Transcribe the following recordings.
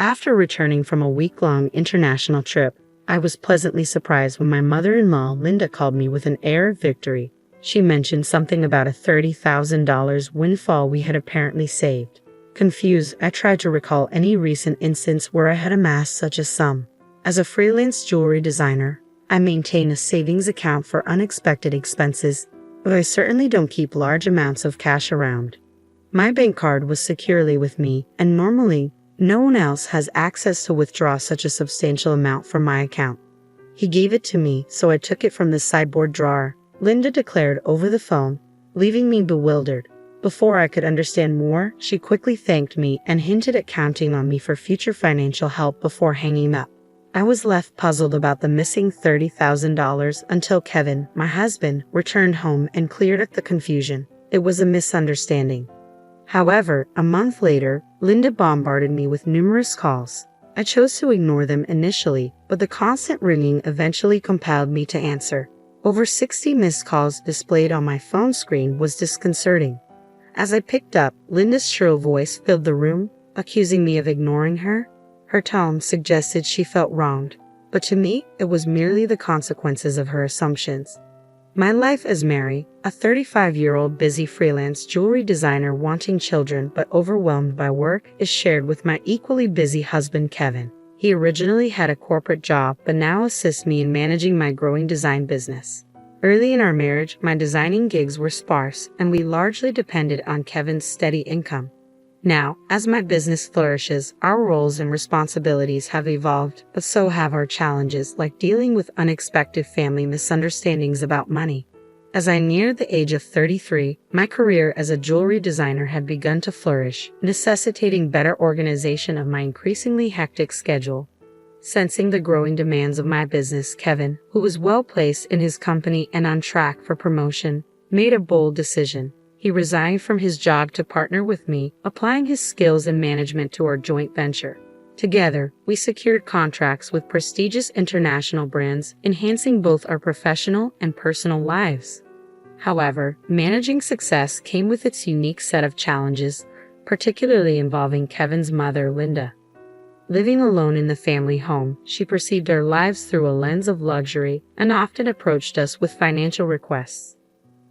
After returning from a week-long international trip, I was pleasantly surprised when my mother-in-law, Linda, called me with an air of victory. She mentioned something about a $30,000 windfall we had apparently saved. Confused, I tried to recall any recent instance where I had amassed such a sum. As a freelance jewelry designer, I maintain a savings account for unexpected expenses, but I certainly don't keep large amounts of cash around. My bank card was securely with me, and normally, no one else has access to withdraw such a substantial amount from my account. He gave it to me, so I took it from the sideboard drawer, Linda declared over the phone, leaving me bewildered. Before I could understand more, she quickly thanked me and hinted at counting on me for future financial help before hanging up. I was left puzzled about the missing $30,000 until Kevin, my husband, returned home and cleared up the confusion. It was a misunderstanding. However, a month later, Linda bombarded me with numerous calls. I chose to ignore them initially, but the constant ringing eventually compelled me to answer. Over 60 missed calls displayed on my phone screen was disconcerting. As I picked up, Linda's shrill voice filled the room, accusing me of ignoring her. Her tone suggested she felt wronged, but to me, it was merely the consequences of her assumptions. My life as Mary, a 35-year-old busy freelance jewelry designer wanting children but overwhelmed by work, is shared with my equally busy husband Kevin. He originally had a corporate job but now assists me in managing my growing design business. Early in our marriage, my designing gigs were sparse and we largely depended on Kevin's steady income. Now, as my business flourishes, our roles and responsibilities have evolved, but so have our challenges, like dealing with unexpected family misunderstandings about money. As I neared the age of 33, my career as a jewelry designer had begun to flourish, necessitating better organization of my increasingly hectic schedule. Sensing the growing demands of my business, Kevin, who was well placed in his company and on track for promotion, made a bold decision. He resigned from his job to partner with me, applying his skills in management to our joint venture. Together, we secured contracts with prestigious international brands, enhancing both our professional and personal lives. However, managing success came with its unique set of challenges, particularly involving Kevin's mother, Linda. Living alone in the family home, she perceived our lives through a lens of luxury and often approached us with financial requests.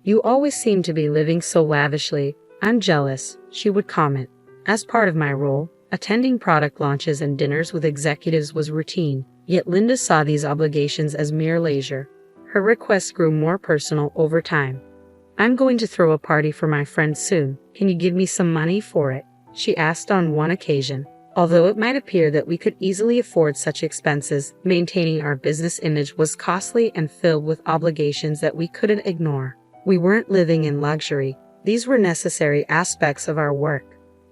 "You always seem to be living so lavishly. I'm jealous," she would comment. As part of my role, attending product launches and dinners with executives was routine, yet Linda saw these obligations as mere leisure. Her requests grew more personal over time. "I'm going to throw a party for my friends soon. Can you give me some money for it?" she asked on one occasion. Although it might appear that we could easily afford such expenses, maintaining our business image was costly and filled with obligations that we couldn't ignore. We weren't living in luxury. These were necessary aspects of our work.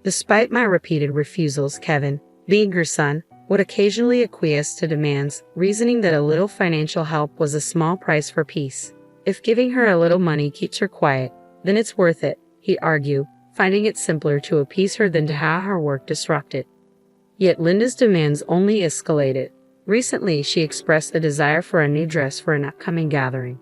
Despite my repeated refusals, Kevin, being her son, would occasionally acquiesce to demands, reasoning that a little financial help was a small price for peace. If giving her a little money keeps her quiet, then it's worth it, he'd argue, finding it simpler to appease her than to have her work disrupted. Yet Linda's demands only escalated. Recently, she expressed a desire for a new dress for an upcoming gathering.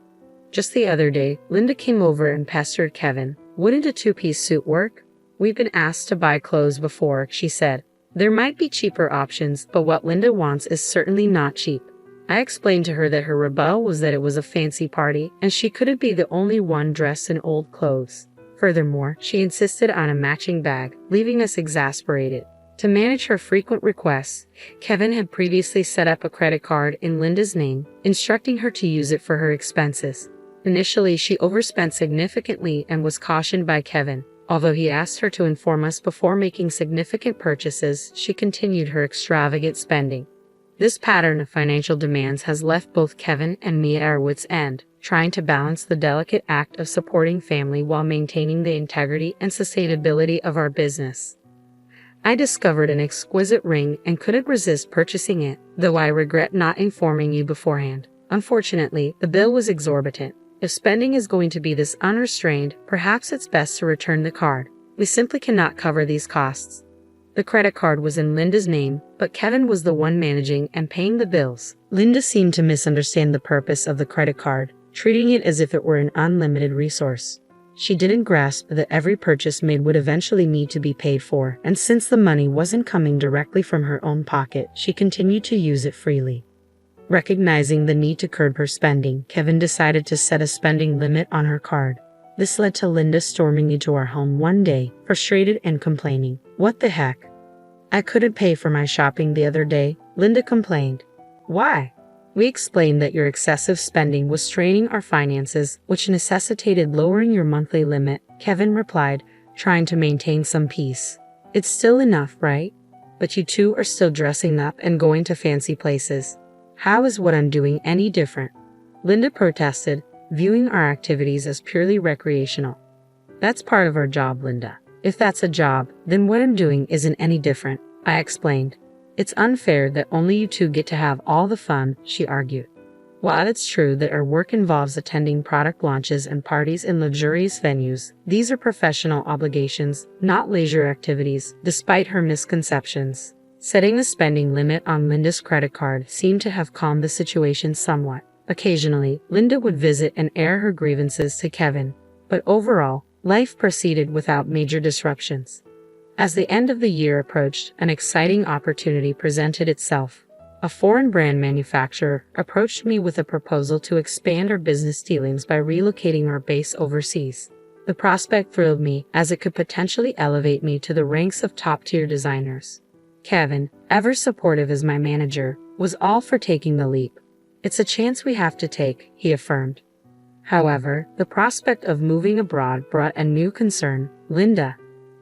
Just the other day, Linda came over and pestered Kevin. "Wouldn't a two-piece suit work? We've been asked to buy clothes before," she said. There might be cheaper options, but what Linda wants is certainly not cheap. I explained to her that her rebuttal was that it was a fancy party, and she couldn't be the only one dressed in old clothes. Furthermore, she insisted on a matching bag, leaving us exasperated. To manage her frequent requests, Kevin had previously set up a credit card in Linda's name, instructing her to use it for her expenses. Initially, she overspent significantly and was cautioned by Kevin. Although he asked her to inform us before making significant purchases, she continued her extravagant spending. This pattern of financial demands has left both Kevin and me at our wits' end, trying to balance the delicate act of supporting family while maintaining the integrity and sustainability of our business. I discovered an exquisite ring and couldn't resist purchasing it, though I regret not informing you beforehand. Unfortunately, the bill was exorbitant. If spending is going to be this unrestrained, perhaps it's best to return the card. We simply cannot cover these costs. The credit card was in Linda's name, but Kevin was the one managing and paying the bills. Linda seemed to misunderstand the purpose of the credit card, treating it as if it were an unlimited resource. She didn't grasp that every purchase made would eventually need to be paid for, and since the money wasn't coming directly from her own pocket, she continued to use it freely. Recognizing the need to curb her spending, Kevin decided to set a spending limit on her card. This led to Linda storming into our home one day, frustrated and complaining. "What the heck? I couldn't pay for my shopping the other day," Linda complained. "Why?" "We explained that your excessive spending was straining our finances, which necessitated lowering your monthly limit," Kevin replied, trying to maintain some peace. "It's still enough, right? But you two are still dressing up and going to fancy places. How is what I'm doing any different?" Linda protested, viewing our activities as purely recreational. "That's part of our job, Linda. If that's a job, then what I'm doing isn't any different," I explained. "It's unfair that only you two get to have all the fun," she argued. While it's true that our work involves attending product launches and parties in luxurious venues, these are professional obligations, not leisure activities, despite her misconceptions. Setting a spending limit on Linda's credit card seemed to have calmed the situation somewhat. Occasionally, Linda would visit and air her grievances to Kevin, but overall, life proceeded without major disruptions. As the end of the year approached, an exciting opportunity presented itself. A foreign brand manufacturer approached me with a proposal to expand our business dealings by relocating our base overseas. The prospect thrilled me, as it could potentially elevate me to the ranks of top-tier designers. Kevin, ever supportive as my manager, was all for taking the leap. "It's a chance we have to take," he affirmed. However, the prospect of moving abroad brought a new concern. Linda.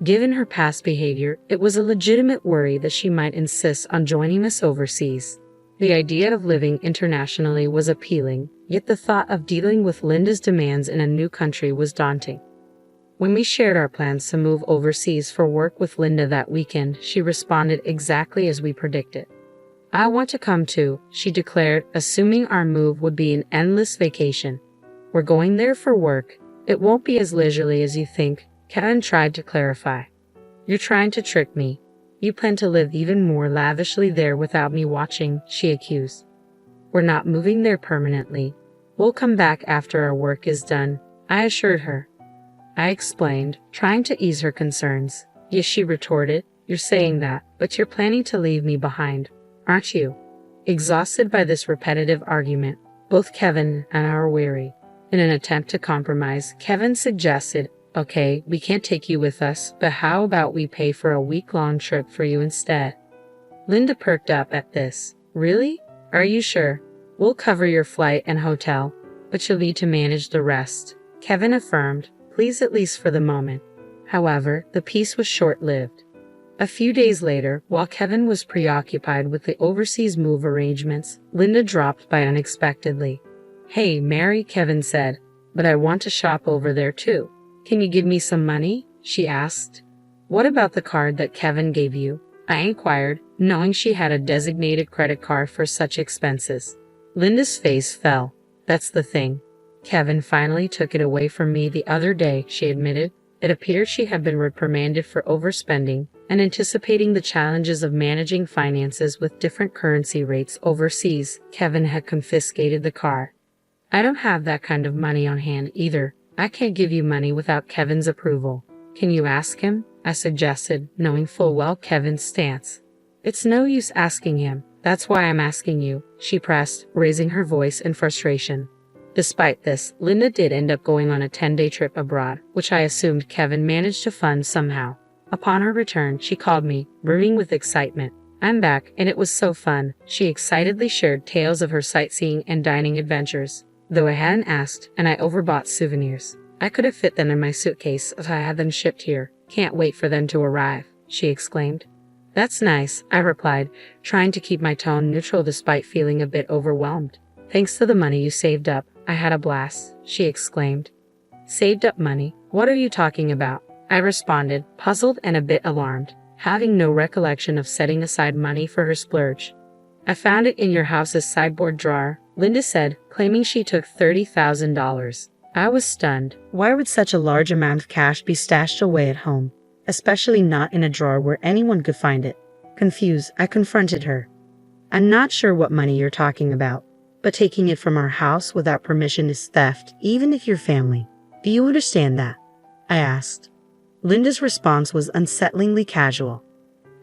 Given her past behavior, it was a legitimate worry that she might insist on joining us overseas. The idea of living internationally was appealing, yet the thought of dealing with Linda's demands in a new country was daunting. When we shared our plans to move overseas for work with Linda that weekend, she responded exactly as we predicted. "I want to come too," she declared, assuming our move would be an endless vacation. "We're going there for work. It won't be as leisurely as you think," Kevin tried to clarify. "You're trying to trick me. You plan to live even more lavishly there without me watching," she accused. "We're not moving there permanently. We'll come back after our work is done," I assured her. I explained, trying to ease her concerns. "Yes," she retorted, "you're saying that, but you're planning to leave me behind, aren't you?" Exhausted by this repetitive argument, both Kevin and I were weary. In an attempt to compromise, Kevin suggested, "Okay, we can't take you with us, but how about we pay for a week-long trip for you instead?" Linda perked up at this. "Really? Are you sure? We'll cover your flight and hotel, but you'll need to manage the rest," Kevin affirmed, pleased at least for the moment. However, the peace was short-lived. A few days later, while Kevin was preoccupied with the overseas move arrangements, Linda dropped by unexpectedly. "Hey, Mary," Kevin said, "but I want to shop over there too. Can you give me some money?" she asked. "What about the card that Kevin gave you?" I inquired, knowing she had a designated credit card for such expenses. Linda's face fell. "That's the thing. Kevin finally took it away from me the other day," she admitted. It appeared she had been reprimanded for overspending, and anticipating the challenges of managing finances with different currency rates overseas, Kevin had confiscated the card. "I don't have that kind of money on hand either. I can't give you money without Kevin's approval." "Can you ask him?" I suggested, knowing full well Kevin's stance. "It's no use asking him. That's why I'm asking you," she pressed, raising her voice in frustration. Despite this, Linda did end up going on a 10-day trip abroad, which I assumed Kevin managed to fund somehow. Upon her return, she called me, brimming with excitement. "I'm back, and it was so fun." She excitedly shared tales of her sightseeing and dining adventures. "Though I hadn't asked, and I overbought souvenirs. I could have fit them in my suitcase if I had them shipped here. Can't wait for them to arrive," she exclaimed. "That's nice," I replied, trying to keep my tone neutral despite feeling a bit overwhelmed. "Thanks to the money you saved up, I had a blast," she exclaimed. "Saved up money? What are you talking about?" I responded, puzzled and a bit alarmed, having no recollection of setting aside money for her splurge. "I found it in your house's sideboard drawer," Linda said, claiming she took $30,000. I was stunned. Why would such a large amount of cash be stashed away at home, especially not in a drawer where anyone could find it? Confused, I confronted her. "I'm not sure what money you're talking about, but taking it from our house without permission is theft, even if you're family. Do you understand that?" I asked. Linda's response was unsettlingly casual.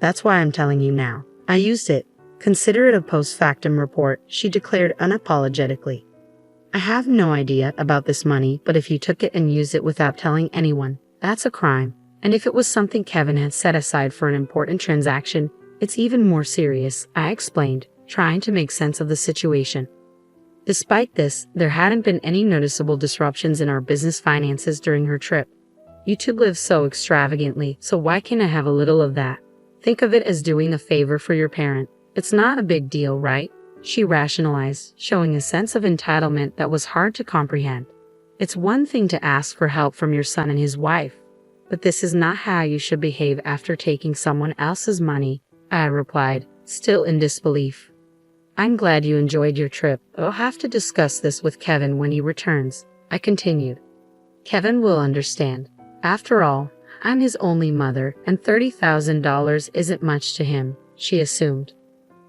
That's why I'm telling you now. I used it. Consider it a post-factum report, she declared unapologetically. I have no idea about this money, but if you took it and used it without telling anyone, that's a crime. And if it was something Kevin had set aside for an important transaction, it's even more serious, I explained, trying to make sense of the situation. Despite this, there hadn't been any noticeable disruptions in our business finances during her trip. You two live so extravagantly, so why can't I have a little of that? Think of it as doing a favor for your parent. It's not a big deal, right? She rationalized, showing a sense of entitlement that was hard to comprehend. It's one thing to ask for help from your son and his wife, but this is not how you should behave after taking someone else's money, I replied, still in disbelief. I'm glad you enjoyed your trip. I'll have to discuss this with Kevin when he returns, I continued. Kevin will understand. After all, I'm his only mother, and $30,000 isn't much to him, she assumed.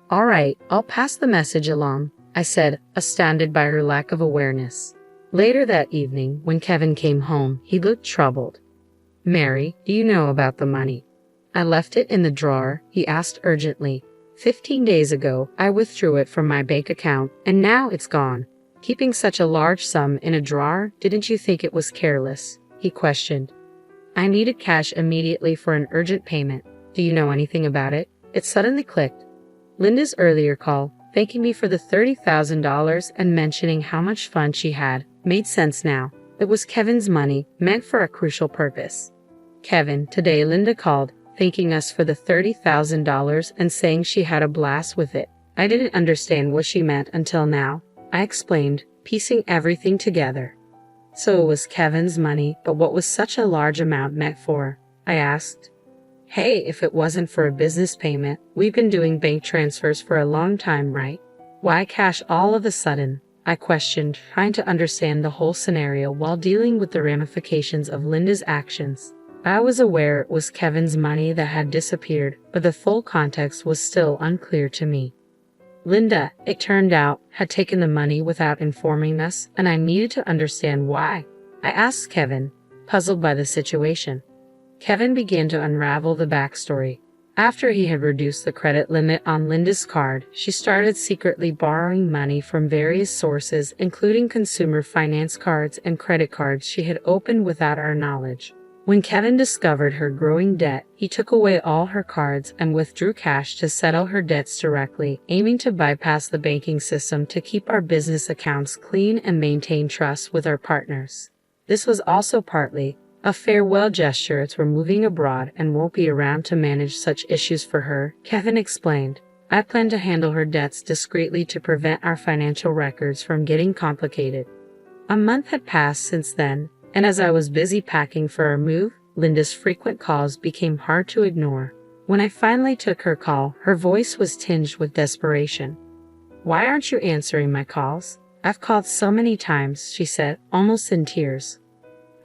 All right, I'll pass the message along, I said, astounded by her lack of awareness. Later that evening, when Kevin came home, he looked troubled. Mary, do you know about the money? I left it in the drawer, he asked urgently. 15 days ago, I withdrew it from my bank account, and now it's gone. Keeping such a large sum in a drawer, didn't you think it was careless? He questioned. I needed cash immediately for an urgent payment. Do you know anything about it? It suddenly clicked. Linda's earlier call, thanking me for the $30,000 and mentioning how much fun she had, made sense now. It was Kevin's money, meant for a crucial purpose. Kevin, today Linda called, thanking us for the $30,000 and saying she had a blast with it. I didn't understand what she meant until now. I explained, piecing everything together. So it was Kevin's money, but what was such a large amount meant for? I asked. Hey, if it wasn't for a business payment, we've been doing bank transfers for a long time, right? Why cash all of a sudden? I questioned, trying to understand the whole scenario while dealing with the ramifications of Linda's actions. I was aware it was Kevin's money that had disappeared, but the full context was still unclear to me. Linda, it turned out, had taken the money without informing us, and I needed to understand why. I asked Kevin, puzzled by the situation. Kevin began to unravel the backstory. After he had reduced the credit limit on Linda's card, she started secretly borrowing money from various sources, including consumer finance cards and credit cards she had opened without our knowledge. When Kevin discovered her growing debt, he took away all her cards and withdrew cash to settle her debts directly, aiming to bypass the banking system to keep our business accounts clean and maintain trust with our partners. This was also partly a farewell gesture as we're moving abroad and won't be around to manage such issues for her, Kevin explained. I plan to handle her debts discreetly to prevent our financial records from getting complicated. A month had passed since then, and as I was busy packing for our move, Linda's frequent calls became hard to ignore. When I finally took her call, her voice was tinged with desperation. Why aren't you answering my calls? I've called so many times, she said, almost in tears.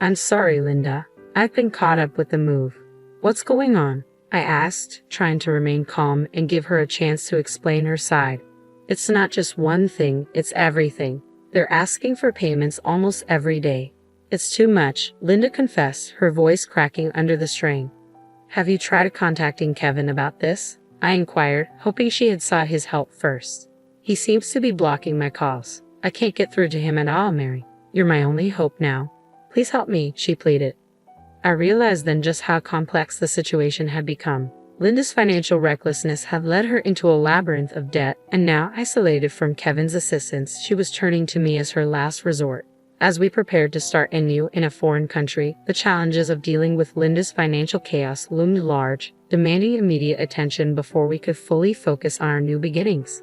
I'm sorry, Linda. I've been caught up with the move. What's going on? I asked, trying to remain calm and give her a chance to explain her side. It's not just one thing, it's everything. They're asking for payments almost every day. It's too much, Linda confessed, her voice cracking under the strain. Have you tried contacting Kevin about this? I inquired, hoping she had sought his help first. He seems to be blocking my calls. I can't get through to him at all, Mary. You're my only hope now. Please help me, she pleaded. I realized then just how complex the situation had become. Linda's financial recklessness had led her into a labyrinth of debt, and now, isolated from Kevin's assistance, she was turning to me as her last resort. As we prepared to start anew in a foreign country, the challenges of dealing with Linda's financial chaos loomed large, demanding immediate attention before we could fully focus on our new beginnings.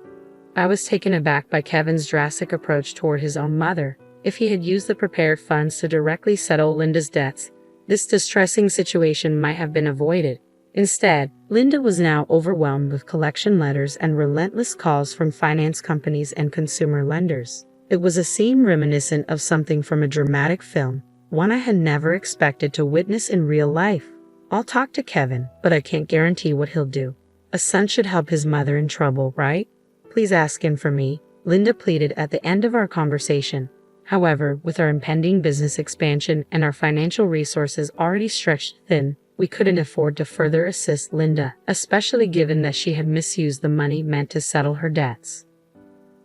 I was taken aback by Kevin's drastic approach toward his own mother. If he had used the prepared funds to directly settle Linda's debts, this distressing situation might have been avoided. Instead, Linda was now overwhelmed with collection letters and relentless calls from finance companies and consumer lenders. It was a scene reminiscent of something from a dramatic film, one I had never expected to witness in real life. I'll talk to Kevin, but I can't guarantee what he'll do. A son should help his mother in trouble, right? Please ask him for me, Linda pleaded at the end of our conversation. However, with our impending business expansion and our financial resources already stretched thin, we couldn't afford to further assist Linda, especially given that she had misused the money meant to settle her debts.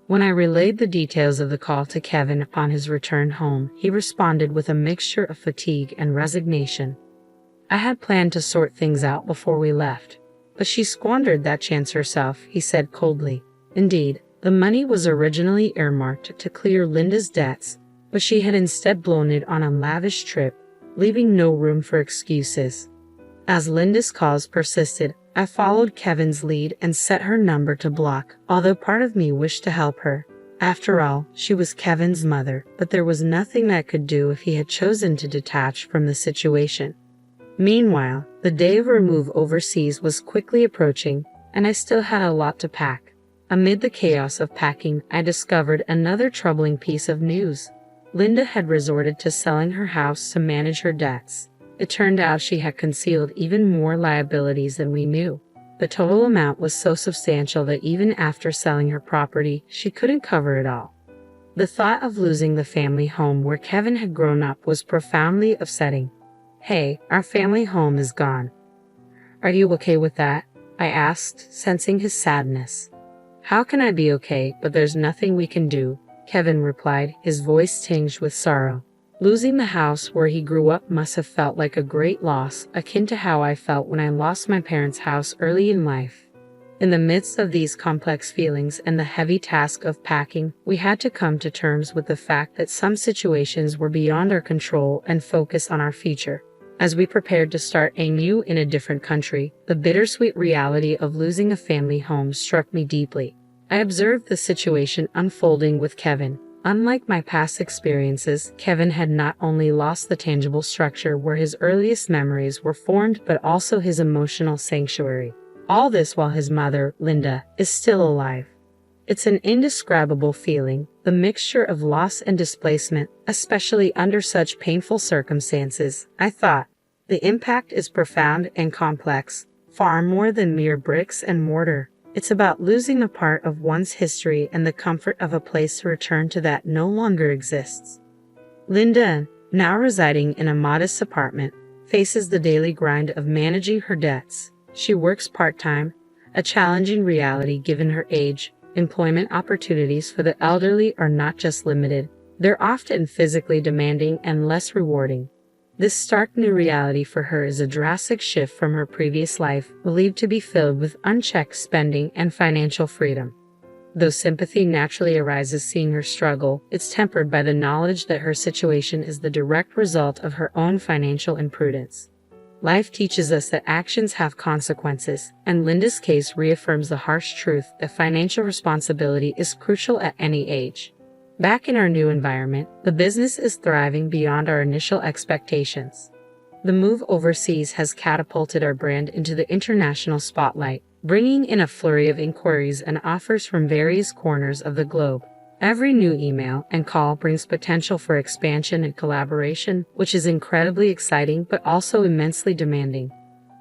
When I relayed the details of the call to Kevin upon his return home, he responded with a mixture of fatigue and resignation. I had planned to sort things out before we left, but she squandered that chance herself, he said coldly. Indeed, the money was originally earmarked to clear Linda's debts, but she had instead blown it on a lavish trip, leaving no room for excuses. As Linda's calls persisted, I followed Kevin's lead and set her number to block, although part of me wished to help her. After all, she was Kevin's mother, but there was nothing I could do if he had chosen to detach from the situation. Meanwhile, the day of our move overseas was quickly approaching, and I still had a lot to pack. Amid the chaos of packing, I discovered another troubling piece of news. Linda had resorted to selling her house to manage her debts. It turned out she had concealed even more liabilities than we knew. The total amount was so substantial that even after selling her property, she couldn't cover it all. The thought of losing the family home where Kevin had grown up was profoundly upsetting. "Hey, our family home is gone. Are you okay with that?" I asked, sensing his sadness. "How can I be okay, but there's nothing we can do," Kevin replied, his voice tinged with sorrow. Losing the house where he grew up must have felt like a great loss, akin to how I felt when I lost my parents' house early in life. In the midst of these complex feelings and the heavy task of packing, we had to come to terms with the fact that some situations were beyond our control and focus on our future. As we prepared to start anew in a different country, the bittersweet reality of losing a family home struck me deeply. I observed the situation unfolding with Kevin. Unlike my past experiences, Kevin had not only lost the tangible structure where his earliest memories were formed, but also his emotional sanctuary. All this while his mother, Linda, is still alive. It's an indescribable feeling, the mixture of loss and displacement, especially under such painful circumstances, I thought. The impact is profound and complex, far more than mere bricks and mortar. It's about losing a part of one's history and the comfort of a place to return to that no longer exists. Linda, now residing in a modest apartment, faces the daily grind of managing her debts. She works part-time, a challenging reality given her age. Employment opportunities for the elderly are not just limited, they're often physically demanding and less rewarding. This stark new reality for her is a drastic shift from her previous life, believed to be filled with unchecked spending and financial freedom. Though sympathy naturally arises seeing her struggle, it's tempered by the knowledge that her situation is the direct result of her own financial imprudence. Life teaches us that actions have consequences, and Linda's case reaffirms the harsh truth that financial responsibility is crucial at any age. Back in our new environment, the business is thriving beyond our initial expectations. The move overseas has catapulted our brand into the international spotlight, bringing in a flurry of inquiries and offers from various corners of the globe. Every new email and call brings potential for expansion and collaboration, which is incredibly exciting but also immensely demanding.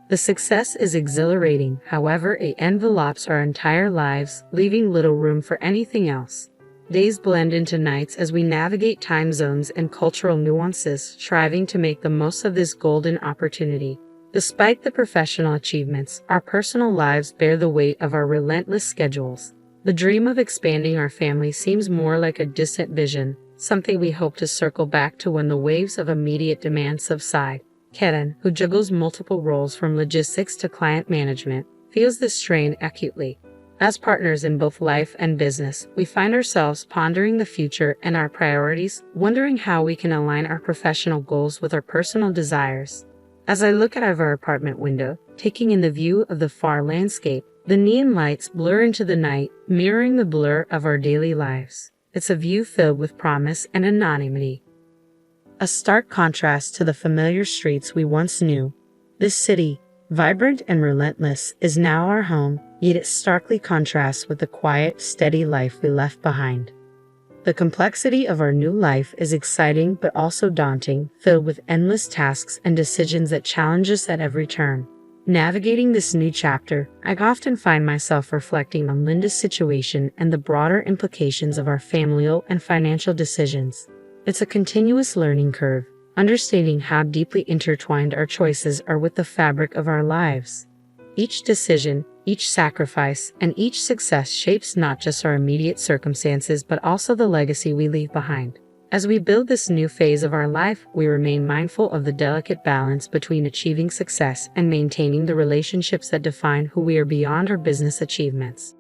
The success is exhilarating, however, it envelopes our entire lives, leaving little room for anything else. Days blend into nights as we navigate time zones and cultural nuances, striving to make the most of this golden opportunity. Despite the professional achievements, our personal lives bear the weight of our relentless schedules. The dream of expanding our family seems more like a distant vision, something we hope to circle back to when the waves of immediate demand subside. Kevin, who juggles multiple roles from logistics to client management, feels this strain acutely. As partners in both life and business, we find ourselves pondering the future and our priorities, wondering how we can align our professional goals with our personal desires. As I look out of our apartment window, taking in the view of the far landscape, the neon lights blur into the night, mirroring the blur of our daily lives. It's a view filled with promise and anonymity. A stark contrast to the familiar streets we once knew. This city, vibrant and relentless, is now our home, yet it starkly contrasts with the quiet, steady life we left behind. The complexity of our new life is exciting but also daunting, filled with endless tasks and decisions that challenge us at every turn. Navigating this new chapter, I often find myself reflecting on Linda's situation and the broader implications of our familial and financial decisions. It's a continuous learning curve, understanding how deeply intertwined our choices are with the fabric of our lives. Each decision, each sacrifice, and each success shapes not just our immediate circumstances but also the legacy we leave behind. As we build this new phase of our life, we remain mindful of the delicate balance between achieving success and maintaining the relationships that define who we are beyond our business achievements.